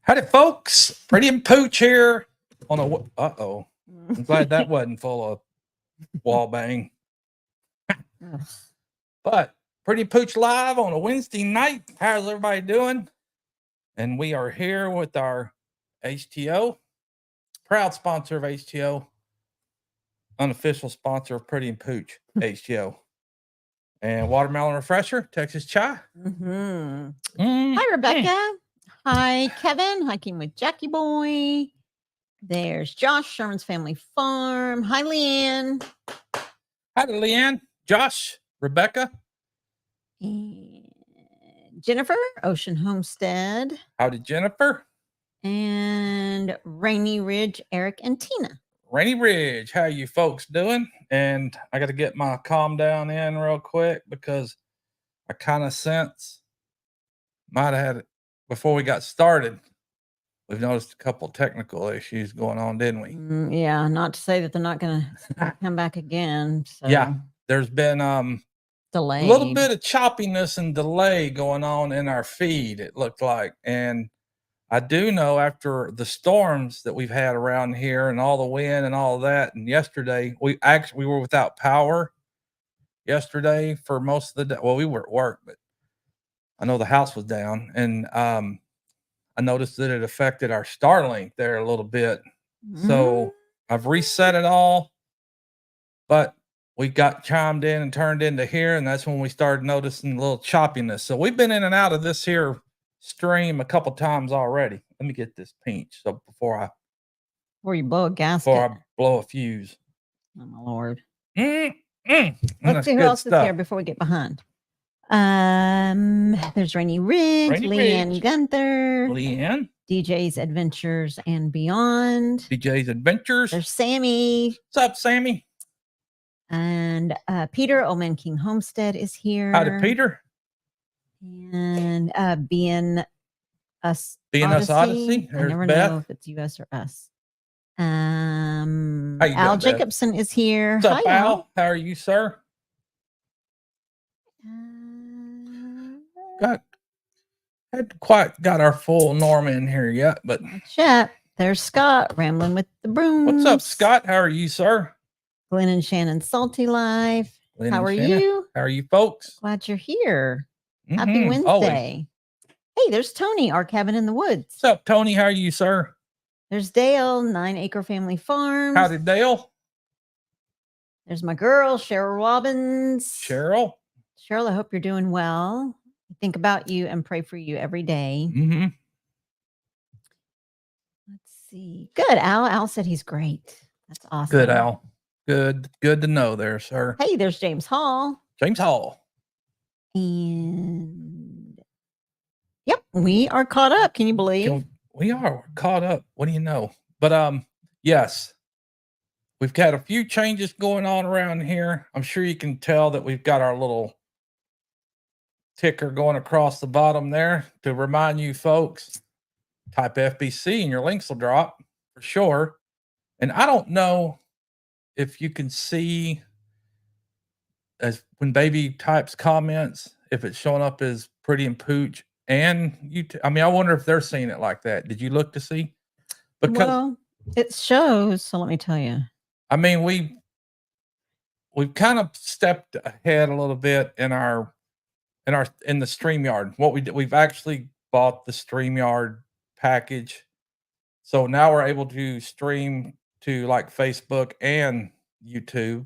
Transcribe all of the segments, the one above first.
Howdy, folks. Pretty and Pooch here on a. Uh-oh. I'm glad that wasn't full of wall bang. But Pretty Pooch live on a Wednesday night. How's everybody doing? And we are here with our HTO, proud sponsor of HTO, unofficial sponsor of Pretty and Pooch, HTO. And Watermelon Refresher, Texas Chai. Hi, Rebecca. Hi, Kevin. Hiking with Jackie Boy. There's Josh, Sherman's Family Farm. Hi, Leanne. Hi, Leanne, Josh, Rebecca. And Jennifer, Ocean Homestead. Howdy, Jennifer. And Rainy Ridge, Eric and Tina. Rainy Ridge, how you folks doing? And I got to get my calm down in real quick because I kind of sense might have had it before we got started. We've noticed a couple technical issues going on, didn't we? Yeah, not to say that they're not going to come back again. So. Yeah, there's been delay, a little bit of choppiness and delay going on in our feed. It looked like, and I do know after the storms that we've had around here and all the wind and all of that, and yesterday we were without power yesterday for most of the day. Well, we were at work, but I know the house was down, and I noticed that it affected our Starlink there a little bit. So I've reset it all, but we got chimed in and turned into here, and that's when we started noticing a little choppiness. So we've been in and out of this here stream a couple times already. Let me get this pinch. So before you blow a gasket. Before I blow a fuse. Oh my Lord. Let's see who else is here before we get behind. There's Rainy Ridge, Leanne Gunther, Leanne, DJ's Adventures and Beyond. DJ's Adventures. There's Sammy. What's up, Sammy? And Peter, Old Man King Homestead is here. Howdy, Peter. And being us Odyssey. I never know if it's US or us. Al Jacobson is here. What's up, Al? How are you, sir? Hadn't quite got our full Norm in here yet, but chat. There's Scott rambling with the brooms. What's up, Scott? How are you, sir? Glenn and Shannon Salty Life. How are you? How are you, folks? Glad you're here. Happy Wednesday. Always. Hey, there's Tony, our cabin in the woods. What's up, Tony? How are you, sir? There's Dale, 9 Acre Family Farms. Howdy, Dale. There's my girl, Cheryl Robbins. Cheryl, I hope you're doing well. I think about you and pray for you every day. Let's see. Good, Al. Al said he's great. That's awesome. Good, Al. Good to know there, sir. Hey, there's James Hall. James Hall. And yep, we are caught up. Can you believe? We are. We're caught up. What do you know? But yes. We've got a few changes going on around here. I'm sure you can tell that we've got our little ticker going across the bottom there to remind you folks, type FBC and your links will drop for sure. And I don't know if you can see as when baby types comments, if it's showing up as Pretty and Pooch and YouTube. I mean, I wonder if they're seeing it like that. Did you look to see? Because it shows. So let me tell you. I mean, we've kind of stepped ahead a little bit in the StreamYard. What we did, we've actually bought the StreamYard package. So now we're able to stream to like Facebook and YouTube.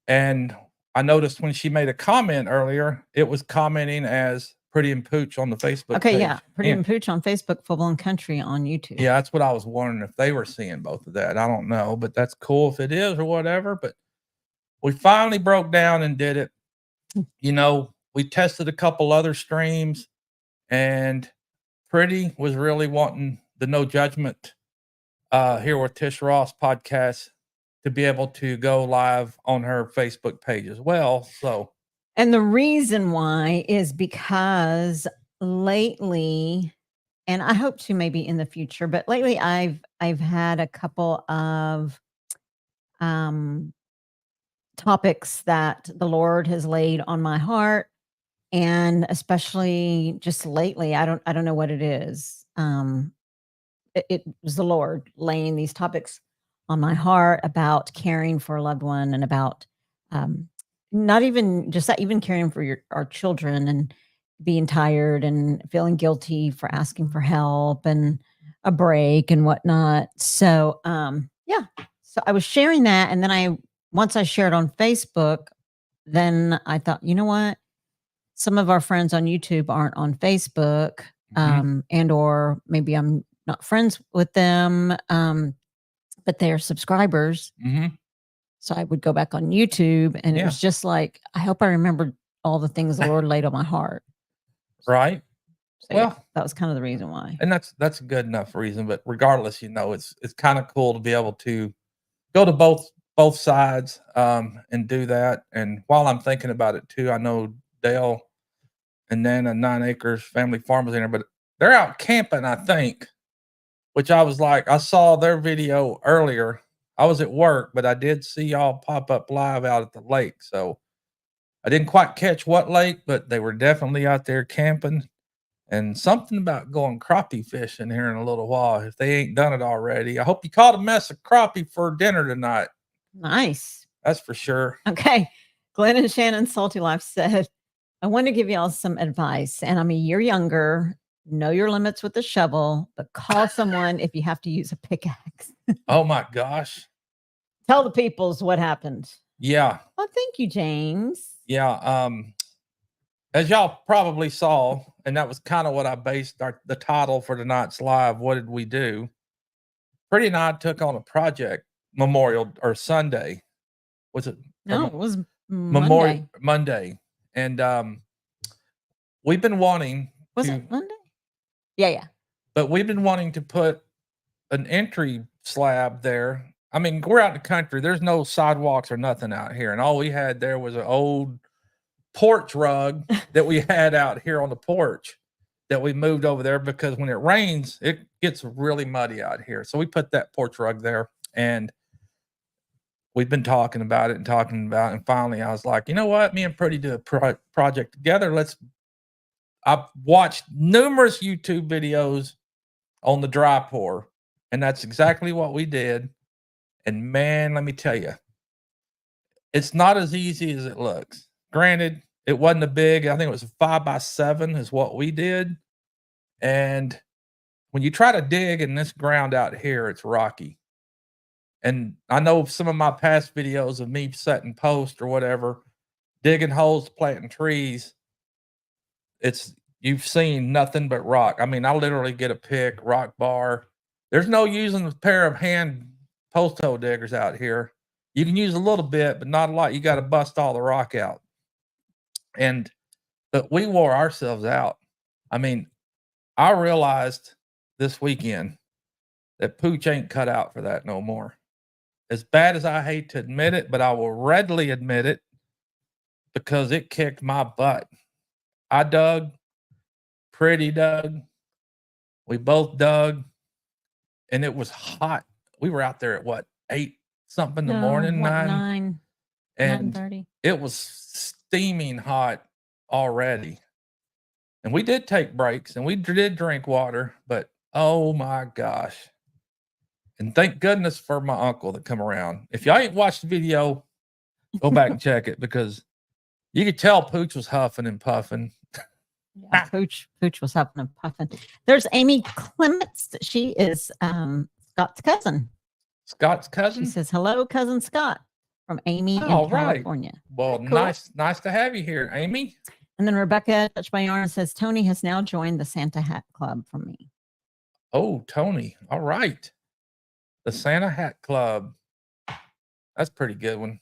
And I noticed when she made a comment earlier, it was commenting as Pretty and Pooch on the Facebook page. Yeah. Pretty and Pooch on Facebook, Full Blown Country on YouTube. Yeah, that's what I was wondering if they were seeing both of that. I don't know, but that's cool if it is or whatever. But we finally broke down and did it. You know, we tested a couple other streams, and Pretty was really wanting the No Judgment Here with Tish Ross podcast to be able to go live on her Facebook page as well. So. And the reason why is because lately, and I hope to maybe in the future, but lately I've had a couple of topics that the Lord has laid on my heart And especially just lately, I don't know what it is. It was the Lord laying these topics on my heart about caring for a loved one and about um, not even just that, even caring for our children and being tired and feeling guilty for asking for help and a break and whatnot. So yeah, so I was sharing that, and then once I shared on Facebook, then I thought, you know what? Some of our friends on YouTube aren't on Facebook, and or maybe I'm not friends with them, but they're subscribers. So I would go back on YouTube, and it was just like, I hope I remembered all the things the Lord laid on my heart. Right. So Well, yeah, that was kind of the reason why. and that's a good enough reason. But regardless, it's kind of cool to be able to go to both sides and do that. And while I'm thinking about it too, I know Dale and then a 9 acres family farm was in there, but they're out camping, I think. Which I was like, I saw their video earlier. I was at work, but I did see y'all pop up live out at the lake. So I didn't quite catch what lake, but they were definitely out there camping. And something about going crappie fishing here in a little while if they ain't done it already. I hope you caught a mess of crappie for dinner tonight. Nice. That's for sure. Okay. Glenn and Shannon Salty Life said, I want to give y'all some advice, and I'm a year younger. Know your limits with the shovel, but call someone if you have to use a pickaxe. Oh my gosh. Tell the peoples what happened. Yeah. Oh, thank you, James. Yeah. As y'all probably saw, and that was kind of what I based the title for tonight's live. What did we do? Pretty and I took on a project Memorial or Sunday. Was it? No, it was Memorial Monday. And we've been wanting Was it Monday? Yeah. But we've been wanting to put an entry slab there. I mean, we're out in the country. There's no sidewalks or nothing out here. And all we had there was an old porch rug that we had out here on the porch that we moved over there because when it rains, it gets really muddy out here. So we put that porch rug there, and we've been talking about it. And finally I was like, you know what? Me and Pretty do a project together. I've watched numerous YouTube videos on the dry pour, and that's exactly what we did. And man, let me tell you, it's not as easy as it looks. Granted, it wasn't a big, I think it was a 5x7 is what we did. And when you try to dig in this ground out here, it's rocky. And I know some of my past videos of me setting posts or whatever, digging holes, planting trees, you've seen nothing but rock. I mean, I literally get a pick, rock bar. There's no using a pair of hand post hole diggers out here. You can use a little bit, but not a lot. You got to bust all the rock out. But we wore ourselves out. I mean, I realized this weekend that Pooch ain't cut out for that no more. As bad as I hate to admit it, but I will readily admit it because it kicked my butt. I dug, Pretty dug, we both dug, and it was hot. We were out there at what, 8 something in the morning, 9, and 9:30. It was steaming hot already. And we did take breaks and we did drink water, but oh my gosh. And thank goodness for my uncle that come around. If y'all ain't watched the video, go back and check it because you could tell Pooch was huffing and puffing. Yeah, Pooch was huffing and puffing. There's Amy Clements. She is Scott's cousin. Scott's cousin? She says, hello, cousin Scott from Amy in California. Well, cool. Nice to have you here, Amy. And then Rebecca Touch by Yarn says, Tony has now joined the Santa Hat Club from me. Oh, Tony. All right. The Santa Hat Club. That's a pretty good one.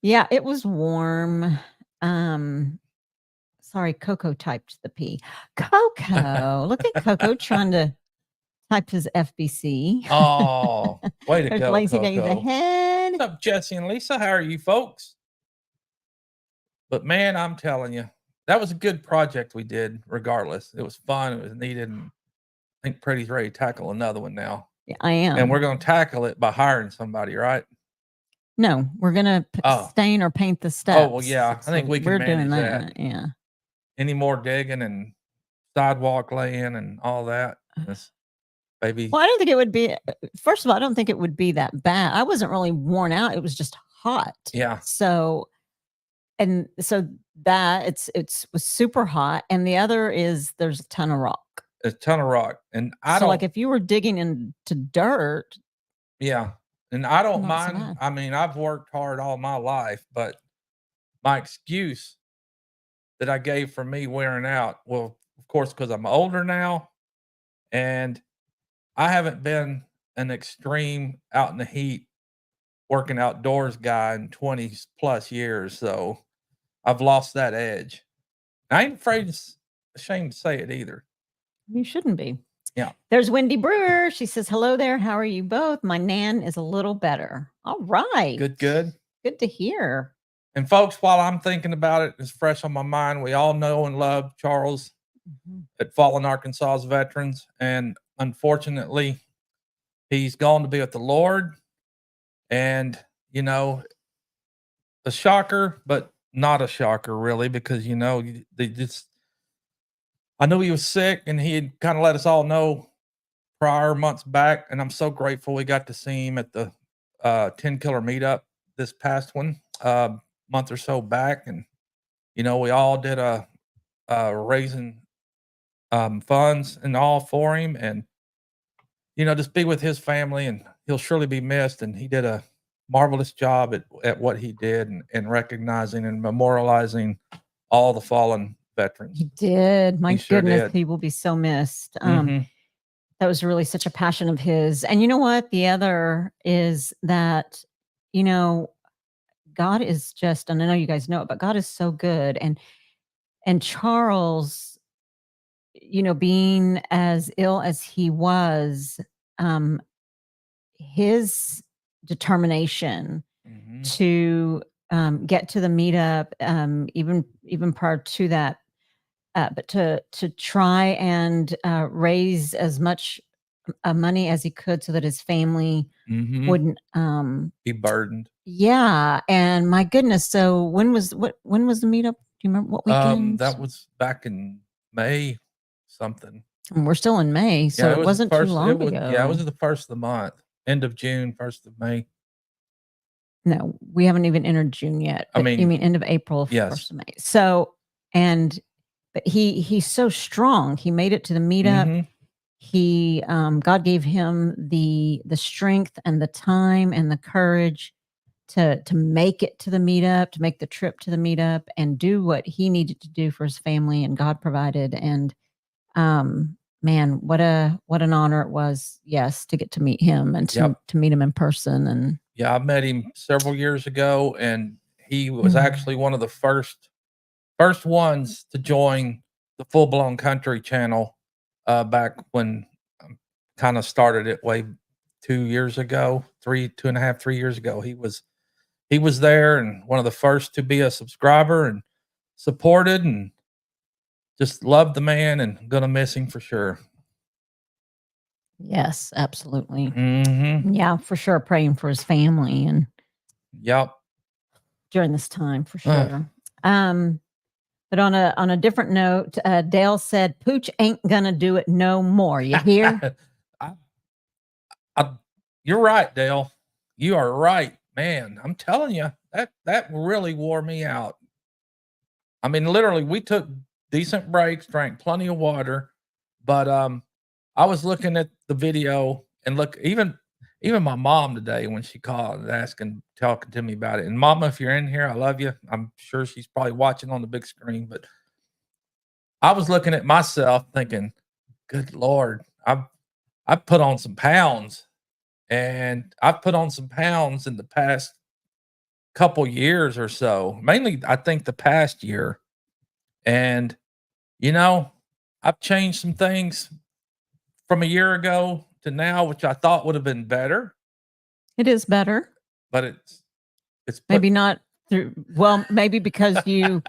Yeah, it was warm. Sorry, Coco typed the P. Coco. Look at Coco trying to type his FBC. Oh, way to go, Lazy Coco. Days ahead. What's up, Jesse and Lisa? How are you folks? But man, I'm telling you, that was a good project we did regardless. It was fun. It was needed. And I think Pretty's ready to tackle another one now. Yeah, I am. And we're going to tackle it by hiring somebody, right? No, we're going to stain or paint the steps. Oh, well, yeah. I think we can manage that. Yeah. any more digging and sidewalk laying and all that. This baby, Well, I don't think it would be first of all, I don't think it would be that bad. I wasn't really worn out, it was just hot. yeah, So and so that it's was super hot, and the other is there's a ton of rock. a ton of rock, and I So, like, don't. if you were digging into dirt, Yeah, and I don't not so mind. bad. I mean, I've worked hard all my life, but my excuse that I gave for me wearing out, well, of course, because I'm older now, and I haven't been an extreme out in the heat working outdoors guy in 20 plus years, so I've lost that edge. I ain't ashamed to say it either. You shouldn't be. Yeah, There's Wendy Brewer. She says, "Hello there. How are you both? My Nan is a little better." All right. good, good. Good to hear. And folks, while I'm thinking about it, it's fresh on my mind. We all know and love Charles Mhm. at Fallen Arkansas's Veterans, and unfortunately, he's gone to be with the Lord. And you know, a shocker, but not a shocker, really, because they just. I knew he was sick, and he had kind of let us all know prior months back, and I'm so grateful we got to see him at the 10 killer meetup this past one month or so back, and we all did a raising funds and all for him, and just be with his family, and he'll surely be missed. And he did a marvelous job at what he did, and recognizing and memorializing all the fallen veterans. He did. My He sure goodness, did. he will be so missed. Hmm. That was really such a passion of his. And you know what? The other is that, you know, God is just, and I know you guys know it, but God is so good. And Charles, being as ill as he was, um, his determination Hmm. to get to the meetup, even prior to that, but to try and raise as much money as he could so that his family Hmm. wouldn't. Be burdened. Yeah, and my goodness, so when was the meetup? Do you remember what weekend? That was back in May something. And we're still in May, Yeah, so it it was the wasn't too first. long It ago. was the first of the month, end of June, 1st of May. No, we haven't even entered June yet, I but you mean, mean end of April, yes. 1st of May. So, and but he's so strong. He made it to the meetup. Mhm. He God gave him the strength and the time and the courage to make it to the meetup, to make the trip to the meetup and do what he needed to do for his family, and God provided. And man, what an honor it was, yes, to get to meet him and Yep. to meet him in person. And Yeah, I met him several years ago, and he was mm, actually one of the first ones to join the Full Blown Country channel, back when kind of started it way 2 years ago, 2.5, 3 years ago. He was there, and one of the first to be a subscriber, and supported, and just loved the man, and gonna miss him for sure. yes, absolutely. Mhm. Yeah, for sure, praying for his family and Yep. during this time for Ugh. sure. Um, but on a different note, Dale said, "Pooch ain't gonna do it no more." You hear? I I you're right, Dale. You are right, man. I'm telling you, that really wore me out. I mean, literally, we took decent breaks, drank plenty of water, but I was looking at the video, and look, even my mom today when she called and talking to me about it. And Mama, if you're in here, I love you. I'm sure she's probably watching on the big screen, but I was looking at myself thinking, "Good Lord, I've put on some pounds, and I've put on some pounds in the past couple years or so. Mainly, I think the past year, and you know, I've changed some things from a year ago to now, which I thought would have been better, It is better. but it's put. Maybe not through well, maybe because you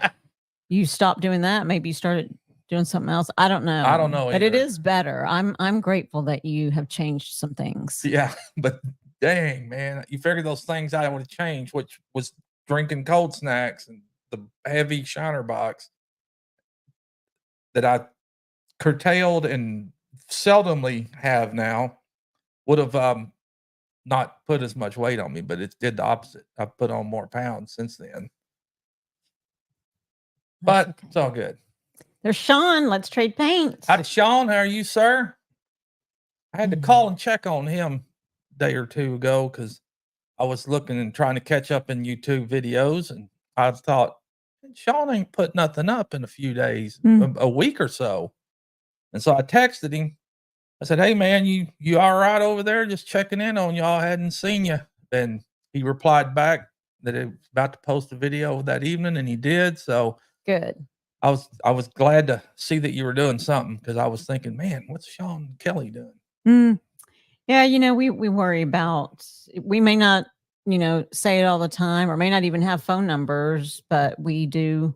stopped doing that, maybe you started doing something else. I don't I don't know, know but it either. is better. I'm grateful that you have changed some things. Yeah, but dang, man, you figure those things I would have changed, which was drinking cold snacks and the heavy Shiner box. that I curtailed and seldomly have now would have not put as much weight on me, but it did the opposite. I've put on more pounds since then. That's But okay. it's all good. There's Sean. Let's trade paint. Howdy, Sean. How are you, sir? I had to call and check on him a day or two ago because I was looking and trying to catch up in YouTube videos, and I thought Sean ain't put nothing up in a few days, a week or so. And so I texted him. I said, "Hey man, you all right over there? Just checking in on y'all. Hadn't seen you." And he replied back that he was about to post a video that evening, and he did. So Good. I was glad to see that you were doing something because I was thinking, man, what's Sean Kelly doing? Yeah, we worry about. We may not, say it all the time, or may not even have phone numbers, but we do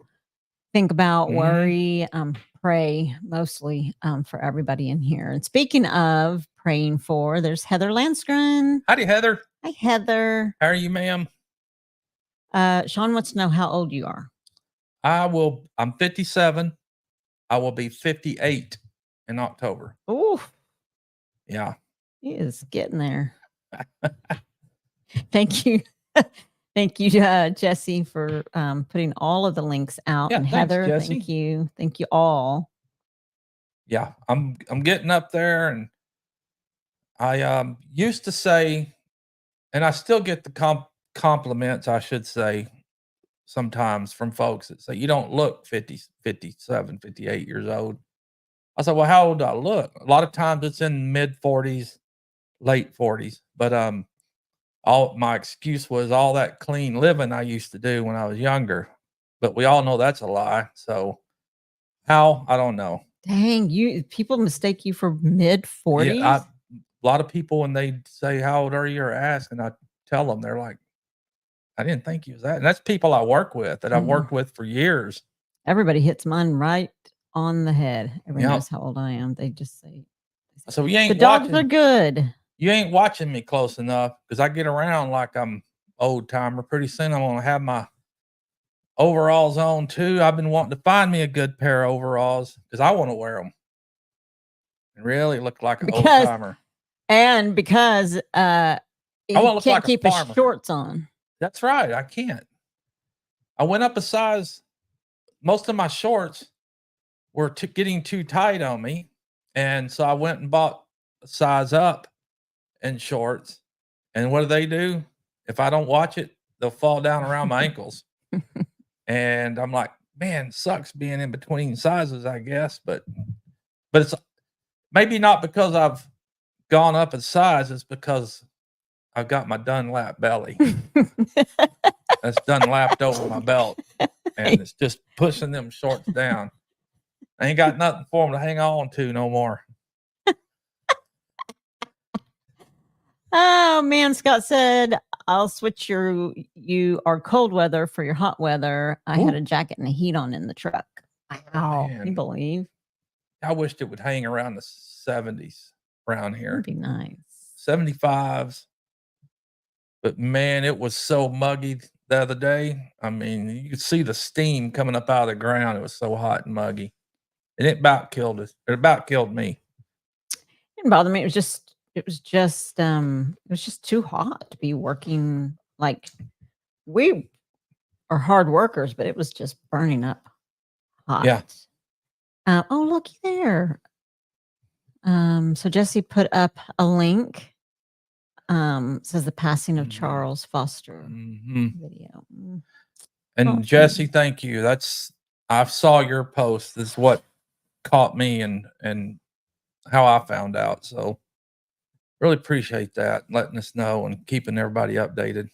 think about, worry, pray mostly for everybody in here. And speaking of praying for, there's Heather Landskren. Howdy, Heather. Hi, Heather. How are you, ma'am? Sean wants to know how old you are. I'm 57. I will be 58 in October. Ooh, Yeah. he is getting there. Thank you. Thank you, Jesse, for putting all of the links out. Yeah, and thanks, Heather, Jesse. Thank you all. Yeah, I'm getting up there, and I used to say, and I still get the compliments, I should say, sometimes from folks that say, "You don't look 50, 57, 58 years old." I said, "Well, how old do I look?" A lot of times it's in mid 40s, late 40s, but all my excuse was all that clean living I used to do when I was younger. But we all know that's a lie. So how? I don't know. Dang, people mistake you for mid 40s. Yeah, a lot of people when they say how old are you or ask, and I tell them, they're like, I didn't think you was that. And that's people I work with that I've worked with for years. Everybody hits mine right on the head. Everybody knows how old I am. They just say, so you ain't the dogs are good. You ain't watching me close enough because I get around like I'm old timer. Pretty soon I'm gonna have my overalls on too. I've been wanting to find me a good pair of overalls because I want to wear them and really look like an old timer. And because I want to look can't like keep a his farmer. shorts on. That's right. I can't. I went up a size. Most of my shorts were getting too tight on me, and so I went and bought a size up in shorts. And what do? If I don't watch it, they'll fall down around my ankles. And I'm like, man, sucks being in between sizes, I guess. But it's maybe not because I've gone up in size, it's because I've got my Dunlap belly. That's Dunlapped over my belt. And it's just pushing them shorts down. I ain't got nothing for them to hang on to no more. Oh man, Scott said, I'll switch you are cold weather for your hot weather. I had a jacket and a heat on in the truck. Wow. Can you believe? I wished it would hang around the 70s around here. That'd be nice. 75s. But man, it was so muggy the other day. I mean, you could see the steam coming up out of the ground. It was so hot and muggy. And it about killed us. It about killed me. It didn't bother me. It was just too hot to be working. Like, we are hard workers, but it was just burning up hot. Yeah. Oh, looky there. So Jesse put up a link. Says the passing of Charles Foster video. And Jesse, thank you. I saw your post. This is what caught me and how I found out. So really appreciate that, letting us know and keeping everybody updated.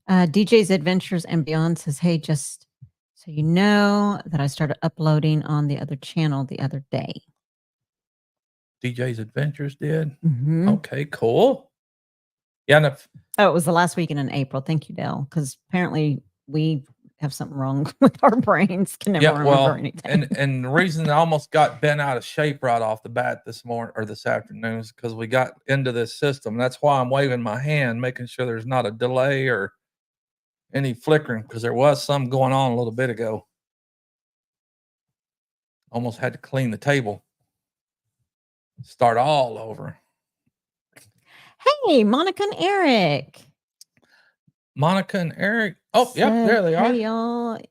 DJ's Adventures and Beyond says, hey, just so you know that I started uploading on the other channel the other day. DJ's Adventures did? Okay, cool. Yeah. It was the last weekend in April. Thank you, Dell, because apparently we have something wrong with our brains. Can never remember anything. And the reason I almost got bent out of shape right off the bat this morning or this afternoon is because we got into this system. That's why I'm waving my hand, making sure there's not a delay or any flickering, because there was some going on a little bit ago. Almost had to clean the table. Start all over. Hey, Monica and Eric. Monica and Eric. Oh, yep, there they are. Hey, y'all,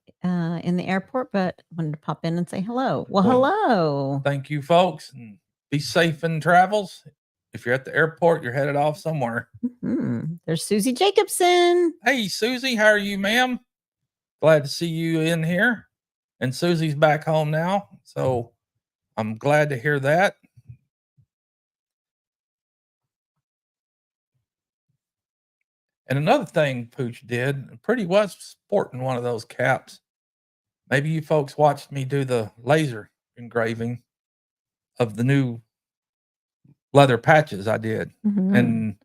in the airport, but wanted to pop in and say hello. Well, Well, hello. Thank you, folks, and be safe in travels. If you're at the airport, you're headed off somewhere. There's Susie Jacobson. Hey, Susie, how are you, ma'am? Glad to see you in here. And Susie's back home now, so I'm glad to hear that. And another thing Pooch did, Pretty was sporting one of those caps. Maybe you folks watched me do the laser engraving of the new leather patches I did. And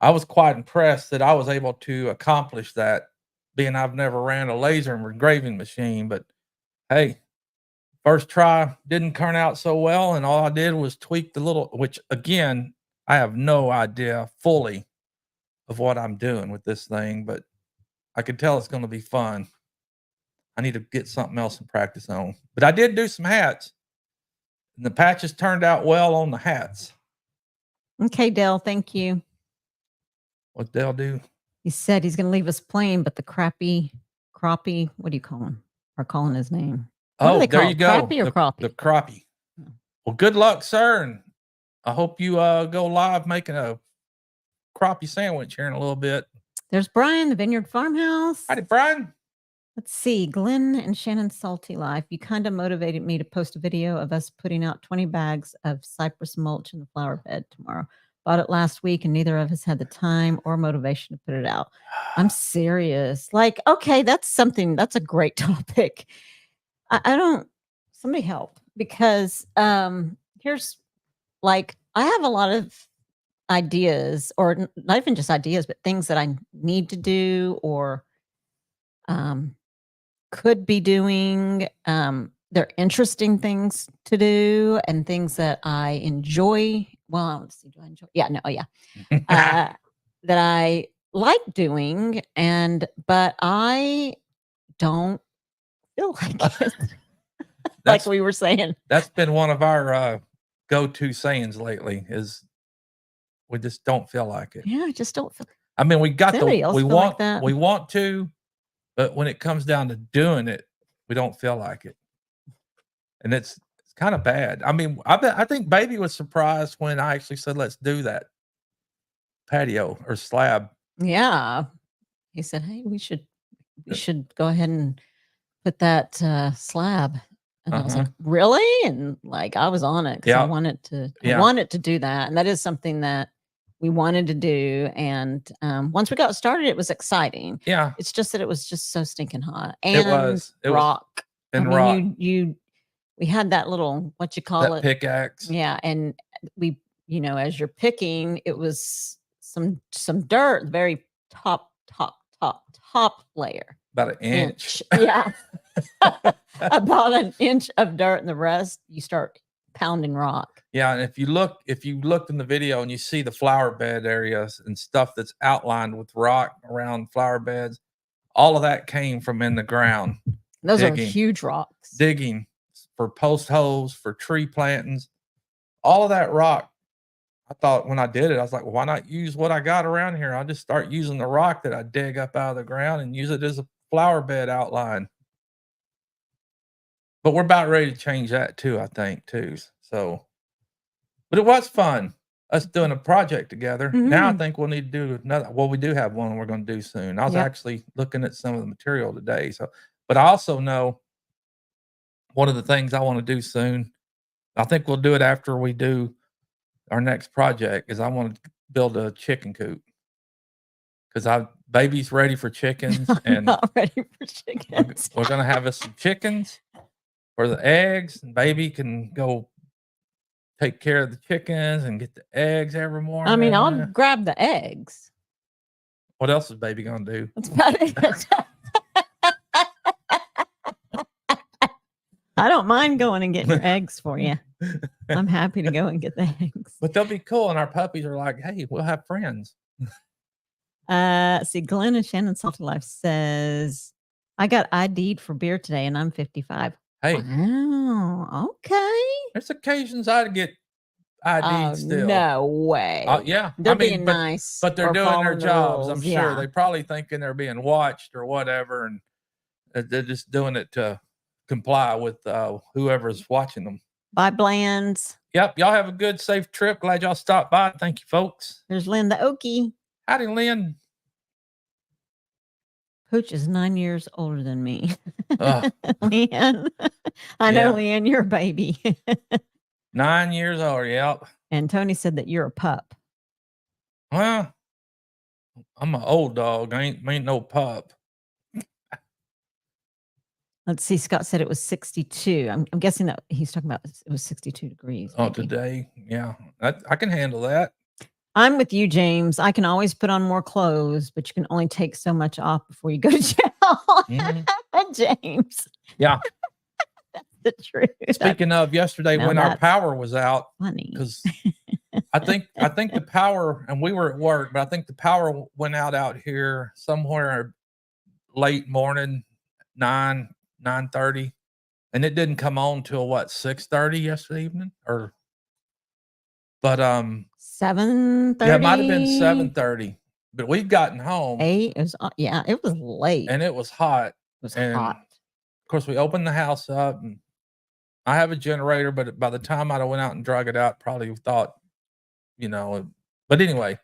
I was quite impressed that I was able to accomplish that, being I've never ran a laser engraving machine. But hey, first try didn't turn out so well, and all I did was tweak the little, which again, I have no idea fully of what I'm doing with this thing, but I can tell it's going to be fun. I need to get something else to practice on. But I did do some hats, and the patches turned out well on the hats. Okay, Dale, thank you. What Dale do? He said he's going to leave us plain, but the crappie, what do you call him? Or calling his name? What do they call there you it? go. Crappie or crappie? The crappie. Well, good luck, sir, and I hope you go live making a crappie sandwich here in a little bit. There's Brian, the Vineyard Farmhouse. Howdy, Brian. Let's see, Glenn and Shannon Salty Life. You kind of motivated me to post a video of us putting out 20 bags of cypress mulch in the flower bed tomorrow. Bought it last week, and neither of us had the time or motivation to put it out. I'm serious. Like, okay, that's a great topic. I don't, somebody help, because here's, like, I have a lot of ideas, or not even just ideas, but things that I need to do or could be doing. They're interesting things to do and things that I enjoy. Well, let's see, do I enjoy? Yeah, no, yeah. That I like doing, but I don't feel like it. Like we were saying. That's been one of our go-to sayings lately, is we just don't feel like it. Yeah, I just don't feel. I mean, we want that? We want to, but when it comes down to doing it, we don't feel like it. And it's kind of bad. I mean, I think Baby was surprised when I actually said, let's do that patio or slab. Yeah. He said, hey, we should go ahead and put that slab. And I was like, really? And like, I was on it because I wanted to do that. And that is something that we wanted to do. And once we got started, it was exciting. Yeah. It's just that it was just so stinking hot. And it rock. And rock. We had that little, what you call it? Pickaxe. Yeah. And we, as you're picking, it was some dirt, very top layer. About an inch. Yeah. About an inch of dirt, and the rest you start pounding rock. Yeah, and if you looked in the video and you see the flower bed areas and stuff that's outlined with rock around flower beds, all of that came from in the ground. Those are huge rocks. Digging for post holes, for tree plantings, all of that rock. I thought when I did it, I was like, well, why not use what I got around here? I'll just start using the rock that I dig up out of the ground and use it as a flower bed outline. But we're about ready to change that too, I think, too. So, but it was fun, us doing a project together. Now I think we'll need to do another. Well, we do have one we're going to do soon. I was actually looking at some of the material today. So, but I also know one of the things I want to do soon, I think we'll do it after we do our next project, is I want to build a chicken coop. Because Baby's ready for chickens, and not ready for chickens. We're going to have us some chickens for the eggs, and Baby can go take care of the chickens and get the eggs every morning. I mean, I'll grab the eggs. What else is Baby going to do? That's about it. I don't mind going and getting your eggs for you. I'm happy to go and get the eggs. But they'll be cool, and our puppies are like, hey, we'll have friends. See, Glenn and Shannon Salty Life says, I got ID'd for beer today and I'm 55. Hey, Wow. Okay. there's occasions I get Oh, ID'd still. no way. Yeah, I They're mean, being nice but they're or doing their following the jobs. I'm rules. sure Yeah. they probably thinking they're being watched or whatever, and they're just doing it to comply with whoever's watching them. Bye, Blands. Yep, y'all have a good, safe trip. Glad y'all stopped by. Thank you, folks. There's Lynn the Okie. Howdy, Lynn. Pooch is 9 years older than me. Ugh, Leanne. I know, yeah, Leanne, you're a baby. 9 years old. Yep. And Tony said that you're a pup. Well, I'm an old dog. I ain't no pup. Let's see. Scott said it was 62. I'm guessing that he's talking about it was 62 degrees. Oh, Maybe. today, yeah, I can handle that. I'm with you, James. I can always put on more clothes, but you can only take so much off before you go to jail. James. Yeah. That's the truth. Speaking of yesterday, Now when our that's power was out, funny. because I think the power, and we were at work, but I think the power went out here somewhere late morning, 9:30, and it didn't come on till what, 6:30 yesterday evening, but 7:30. yeah, it might have been 7:30, but we'd gotten home 8. It was yeah, it was late. and it was hot. It was And hot. of course, we opened the house up, and I have a generator, but by the time I went out and drug it out, probably thought, but anyway,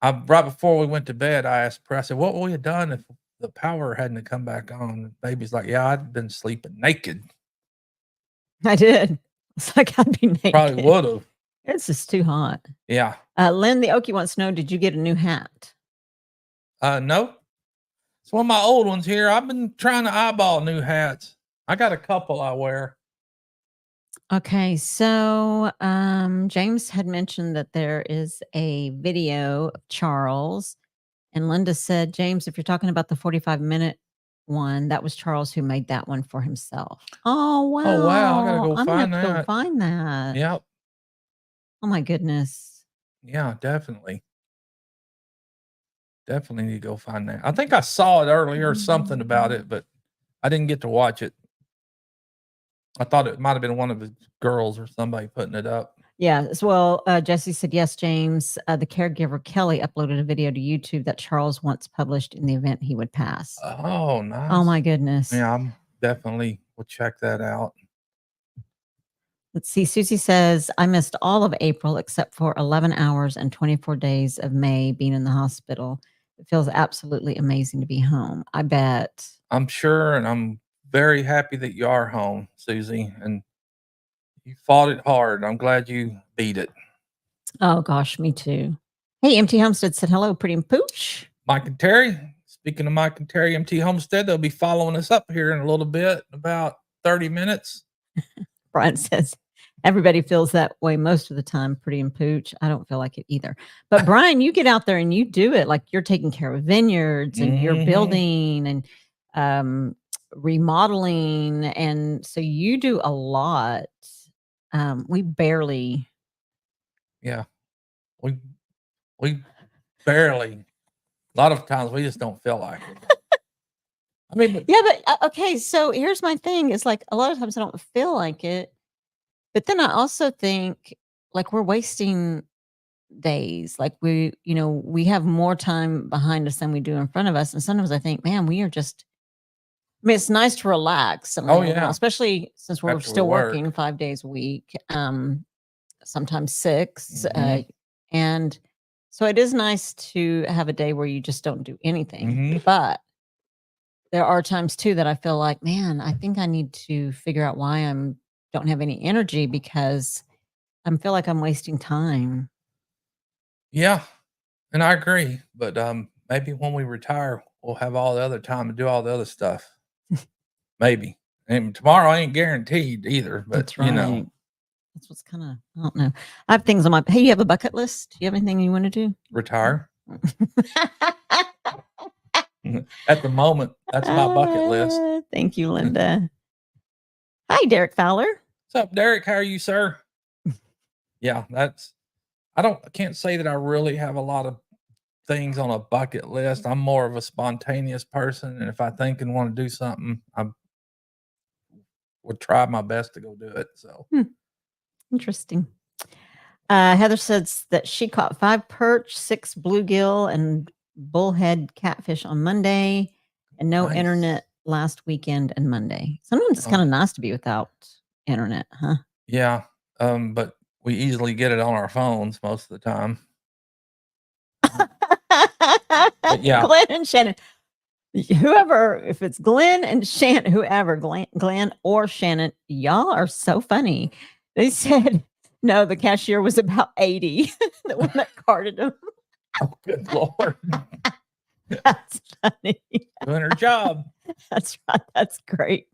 right before we went to bed, I asked her, I said, what would we have done if the power hadn't come back on? And baby's like, yeah, I'd been sleeping naked. I did. It's like I'd be naked. Probably would have. It's just too hot. Yeah. Lynn the Okie wants to know, did you get a new hat? No. It's one of my old ones here. I've been trying to eyeball new hats. I got a couple I wear. Okay, so James had mentioned that there is a video of Charles, and Linda said, James, if you're talking about the 45-minute one, that was Charles who made that one for himself. Oh, wow. Oh, wow. I got to go I'm find gonna have to go that. find that. Yep. Oh, my goodness. Yeah, definitely. Definitely need to go find that. I think I saw it earlier or something about it, but I didn't get to watch it. I thought it might have been one of the girls or somebody putting it up. Yeah, as well, Jesse said, yes, James, the caregiver Kelly uploaded a video to YouTube that Charles once published in the event he would pass. Oh, nice. Oh, my goodness. Yeah, I'm definitely will check that out. Let's see. Susie says, I missed all of April except for 11 hours and 24 days of May being in the hospital. It feels absolutely amazing to be home. I bet. I'm sure, and I'm very happy that you are home, Susie, and you fought it hard. I'm glad you beat it. Oh, gosh, me too. Hey, MT Homestead said, hello, Pretty and Pooch. Mike and Terry. Speaking of Mike and Terry, MT Homestead, they'll be following us up here in a little bit, about 30 minutes. Brian says, everybody feels that way most of the time, Pretty and Pooch. I don't feel like it either. But Brian, you get out there and you do it. Like you're taking care of vineyards and you're building and remodeling. And so you do a lot. We barely. Yeah. We barely. A lot of times we just don't feel like it. I mean, yeah, but okay. So here's my thing: is like a lot of times I don't feel like it, but then I also think like we're wasting days. Like we have more time behind us than we do in front of us, and sometimes I think, man, we are just. I mean, it's nice to relax. Oh, yeah. Especially since we're After we still work. working 5 days a week, sometimes 6, and so it is nice to have a day where you just don't do anything. But there are times too that I feel like, man, I think I need to figure out why don't have any energy because I feel like I'm wasting time. Yeah, and I agree. But maybe when we retire, we'll have all the other time to do all the other stuff. Maybe. And tomorrow ain't guaranteed either. But That's right. That's what's kind of, I don't know. I have things on my, hey, you have a bucket list? Do you have anything you want to do? Retire. At the moment, that's my bucket list. Thank you, Linda. Hi, Derek Fowler. What's up, Derek? How are you, sir? Yeah, I can't say that I really have a lot of things on a bucket list. I'm more of a spontaneous person. And if I think and want to do something, would try my best to go do it. So Interesting. Heather says that she caught 5 perch, 6 bluegill, and bullhead catfish on Monday, and no Nice. internet last weekend and Monday. Sometimes it's kind of nice to be without internet, huh? Yeah. But we easily get it on our phones most of the time. But yeah. Glenn and Shannon. Whoever, if it's Glenn and Shannon, whoever, Glenn or Shannon, y'all are so funny. They said, no, the cashier was about 80, the one that carded them. Oh, good Lord. That's funny. Doing her job. That's right. That's great.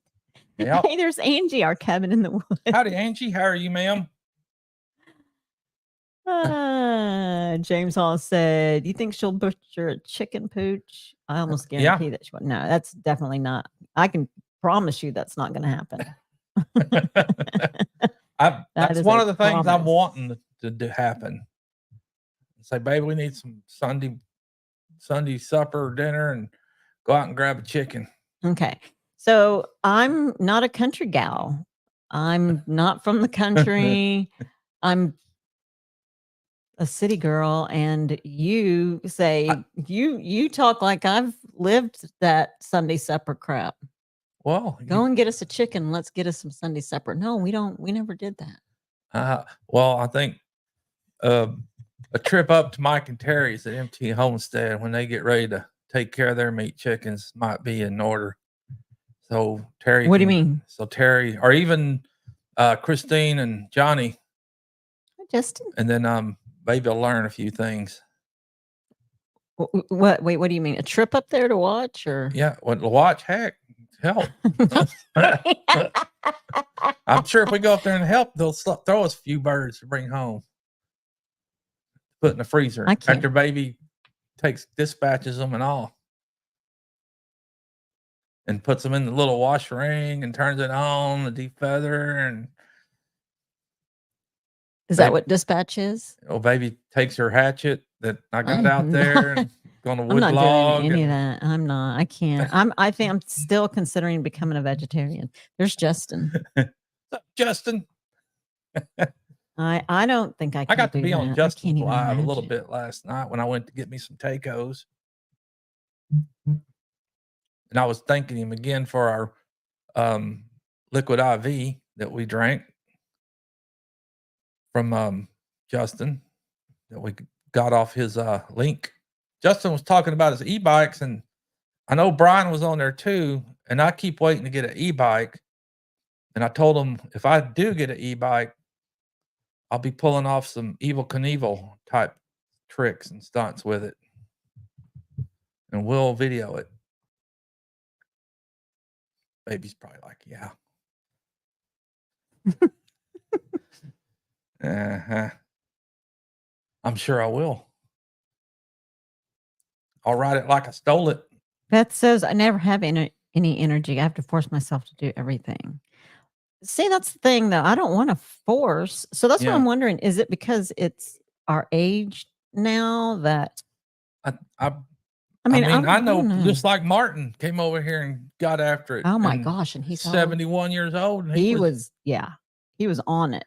Yep. Hey, there's Angie, our cabin in the woods. Howdy, Angie. How are you, ma'am? James Hall said, you think she'll butcher a chicken, Pooch? I almost guarantee that she won't. No, that's definitely not. I can promise you that's not going to happen. That's one of the things I'm wanting to happen. Say, baby, we need some Sunday supper or dinner, and go out and grab a chicken. Okay. So I'm not a country gal. I'm not from the country. I'm a city girl, and you say you talk like I've lived that Sunday supper crap. Well, go and get us a chicken. Let's get us some Sunday supper. No, we don't. We never did that. Well, I think a trip up to Mike and Terry's at MT Homestead when they get ready to take care of their meat chickens might be in order. So Terry, what do you mean? So Terry, or even Christine and Johnny, Justin, and then maybe I'll learn a few things. What? Wait, what do you mean? A trip up there to watch, or yeah, well, to watch? Heck, help. I'm sure if we go up there and help, they'll throw us a few birds to bring home, put in the freezer after baby dispatches them and all, and puts them in the little wash ring and turns it on, the defeather, and is that what dispatch is? Oh, baby takes her hatchet that I got out there and on a wood I'm not log. doing any of that. I'm not. I can't. I think I'm still considering becoming a vegetarian. There's Justin. Justin. I don't think I can. I got to be on Justin's Live a little bit last night when I went to get me some tacos. And I was thanking him again for our liquid IV that we drank from Justin that we got off his link. Justin was talking about his e-bikes, and I know Brian was on there too, and I keep waiting to get an e-bike. And I told him if I do get an e-bike, I'll be pulling off some Evel Knievel type tricks and stunts with it. And we'll video it. Baby's probably like, yeah. I'm sure I will. I'll ride it like I stole it. Beth says, I never have any energy. I have to force myself to do everything. See, that's the thing, though. I don't want to force. So that's what I'm wondering. Is it because it's our age now that I mean, I know just like Martin came over here and got after it. Oh my gosh. And he's 71 years old. And he was on it.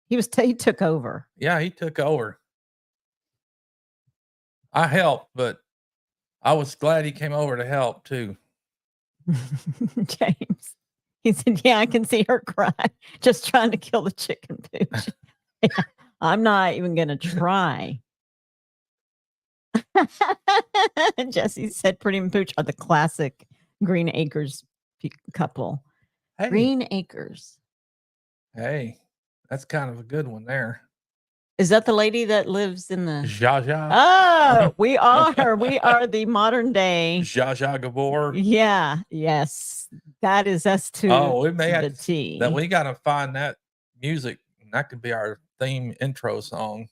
He took over. Yeah, he took over. I helped, but I was glad he came over to help too. James. He said, yeah, I can see her cry. Just trying to kill the chicken, Pooch. Yeah, I'm not even going to try. Jesse said Pretty and Pooch are the classic Green Acres couple. Hey. Green Acres. Hey, that's kind of a good one there. Is that the lady that lives in the Zsa Zsa? Oh, we are the modern day Zsa Zsa Gabor. Yeah, yes. That is us too. Oh, we may have that. We got to find that music. That could be our theme intro song.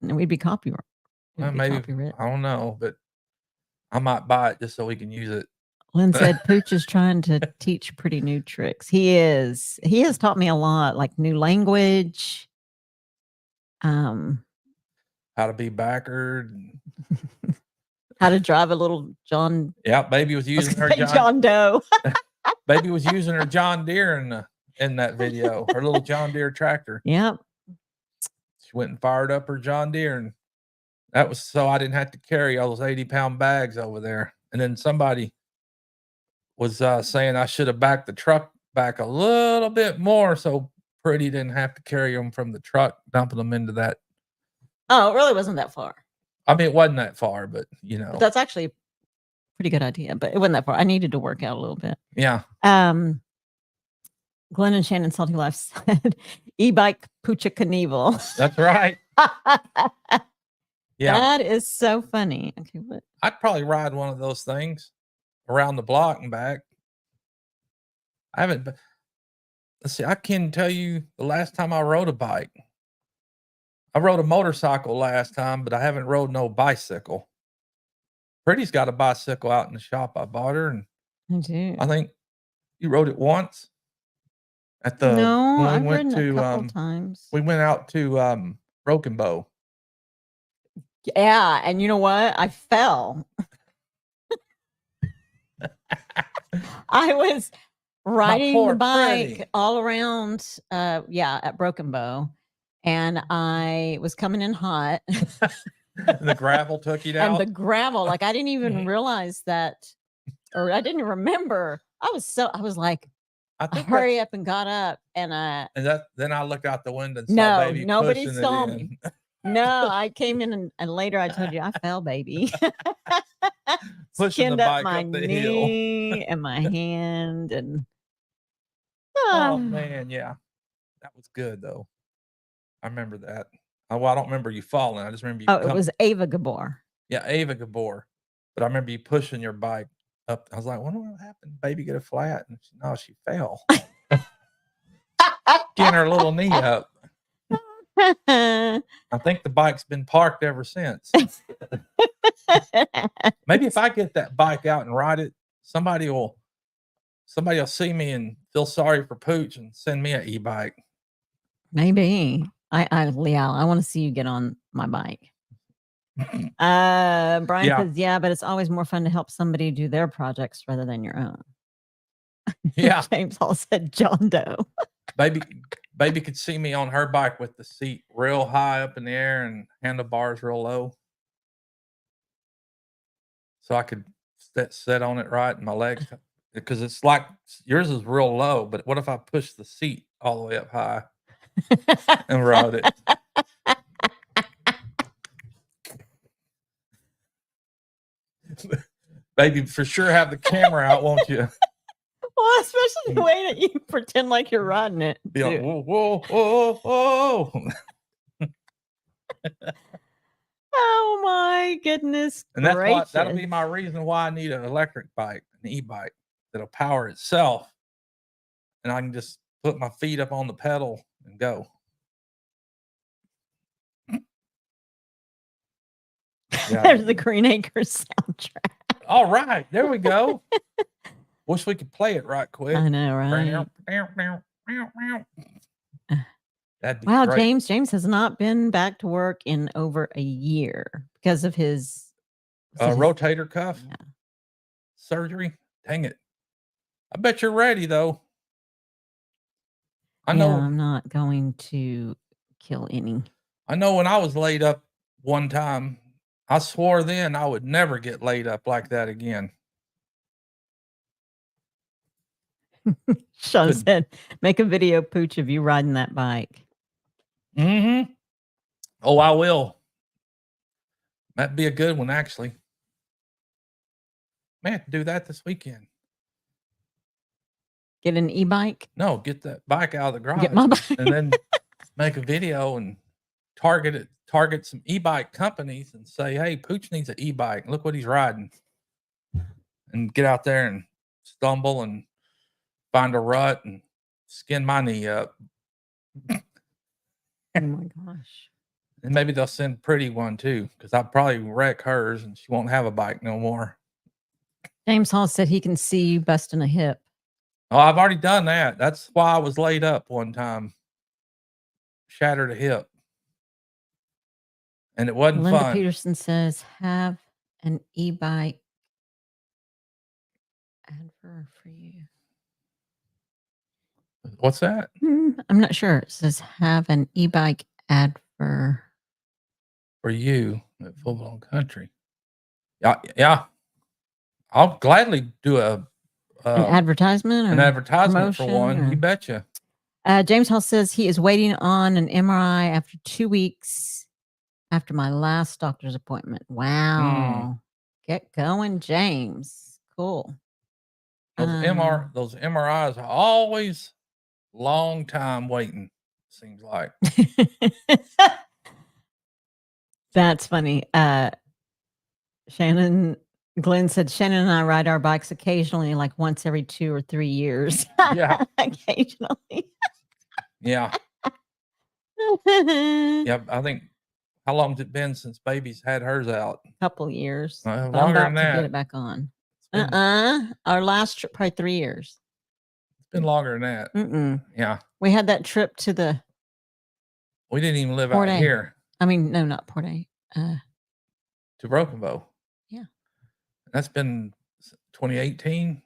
And we'd be copyright. Maybe copyright. I don't know, but I might buy it just so we can use it. Lynn said Pooch is trying to teach Pretty new tricks. He is. He has taught me a lot, like new language. How to be backward. How to drive a little John. Yeah, baby was using her John Doe. Baby was using her John Deere in that video. Her little John Deere tractor. Yep. She went and fired up her John Deere, and that was so I didn't have to carry all those 80-pound bags over there. And then somebody was saying I should have backed the truck back a little bit more so Pretty didn't have to carry them from the truck, dumping them into that. Oh, it really wasn't that far. I mean, it wasn't that far, but But that's actually a pretty good idea, but it wasn't that far. I needed to work out a little bit. Yeah. Glenn and Shannon Salty Life said, e-bike Pooch Knievel. That's right. Yeah. That is so funny. Okay, what? I'd probably ride one of those things around the block and back. I haven't, let's see, I can tell you the last time I rode a bike. I rode a motorcycle last time, but I haven't rode no bicycle. Pretty's got a bicycle out in the shop. I bought her, and I do. I think you rode it once at the no. when I've we went ridden to a couple times. we went out to Broken Bow. Yeah, and you know what? I fell. I was riding the bike Pretty. all around at Broken Bow, and I was coming in hot. And the gravel took you down. And the gravel, like I didn't even realize that, or I didn't remember. I was like, I hurry up and got up, and then I looked out the window and saw baby nobody pushing saw it in. me. No, I came in and later I told you I fell, baby. Pushing the bike my up the knee hill. and my hand, and oh man, yeah, that was good though. I remember that. Well, I don't remember you falling. I just remember you. It was Ava Gabor. Yeah, Ava Gabor. But I remember you pushing your bike up. I was like, "Wonder what happened? Baby get a flat?" And she fell. Getting her little knee up. I think the bike's been parked ever since. Maybe if I get that bike out and ride it, somebody will see me and feel sorry for Pooch and send me an e-bike. Maybe. I want to see you get on my bike. Brian says, yeah, but it's always more fun to help somebody do their projects rather than your own. Yeah. James Hall said John Doe. Baby could see me on her bike with the seat real high up in the air and handlebars real low. So I could sit on it right and my legs, because it's like yours is real low, but what if I push the seat all the way up high and rode it? Baby, for sure have the camera out, won't you? Well, especially the way that you pretend like you're riding it. Be like, whoa, whoa, whoa, whoa. Oh my goodness. And that'll be my reason why I need an electric bike, an e-bike that'll power itself. And I can just put my feet up on the pedal and go. Yeah. There's the Green Acres soundtrack. All right, there we go. Wish we could play it right quick. I know, right? That'd be wow, great. James has not been back to work in over a year because of his rotator cuff surgery. Dang it. I bet you're ready though. I know I'm not going to kill any. I know when I was laid up one time, I swore then I would never get laid up like that again. Sean said, make a video, Pooch, of you riding that bike. Mm-hmm. Oh, I will. That'd be a good one, actually. May have to do that this weekend. Get an e-bike? No, get that bike out of the garage. Get my bike. And then make a video and target some e-bike companies and say, hey, Pooch needs an e-bike. Look what he's riding. And get out there and stumble and find a rut and skin my knee up. Oh my gosh. And maybe they'll send Pretty one too, because I'll probably wreck hers and she won't have a bike no more. James Hall said he can see you busting a hip. Oh, I've already done that. That's why I was laid up one time. Shattered a hip. And it wasn't Linda fun. Peterson says, have an e-bike advert for you. What's that? I'm not sure. It says have an e-bike ad for you at Full Blown Country. Yeah. I'll gladly do an advertisement or an advertisement for promotion. one. You betcha. James Hall says he is waiting on an MRI after 2 weeks after my last doctor's appointment. Wow. Get going, James. Cool. Those MRIs are always long time waiting, seems like. That's funny. Glenn said Shannon and I ride our bikes occasionally, like once every 2 or 3 years. Yeah. Occasionally. Yeah. Yeah. I think, how long has it been since baby's had hers out? Couple years. But I'm Longer about than to that. get it back on. Our last trip, probably 3 years. It's been longer than that. Yeah. We had that trip to the We didn't even live Port out A. here. I mean, no, not Port A. To Broken Bow. Yeah. That's been 2018.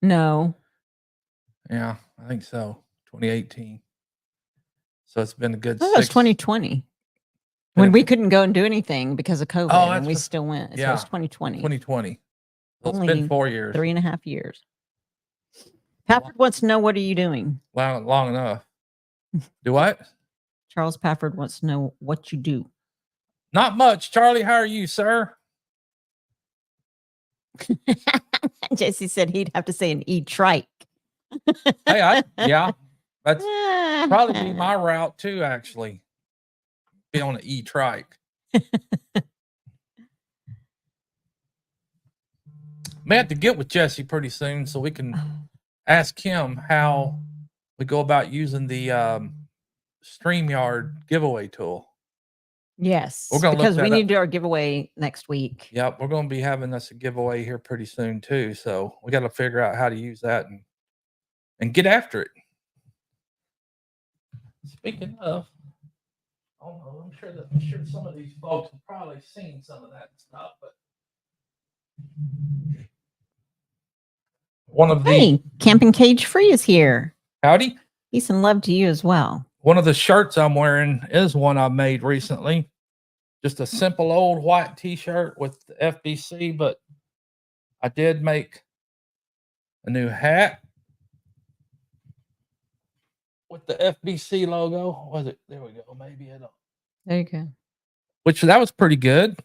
No. Yeah, I think so. 2018. So it's been a good That was 2020. When we couldn't go and do anything because of COVID, and we still went. So it was 2020. 2020. So it's Only been 4 years. 3.5 years. Pafford wants to know, what are you doing? Long enough. Do what? Charles Pafford wants to know what you do. Not much. Charlie, how are you, sir? Jesse said he'd have to say an e-trike. Hey, yeah, that's probably be my route too, actually. Be on an e-trike. May have to get with Jesse pretty soon so we can ask him how we go about using the StreamYard giveaway tool. Yes, we're gonna because we need to do our giveaway next week. Yep, we're going to be having us a giveaway here pretty soon too. So we got to figure out how to use that and get after it. Speaking of, I'm sure some of these folks have probably seen some of that stuff, but one of the Camping Cage Free is here. Howdy. Peace and love to you as well. One of the shirts I'm wearing is one I made recently. Just a simple old white t-shirt with the FBC, but I did make a new hat with the FBC logo. Was it? There we go. Maybe it'll. There you go. Which that was pretty good.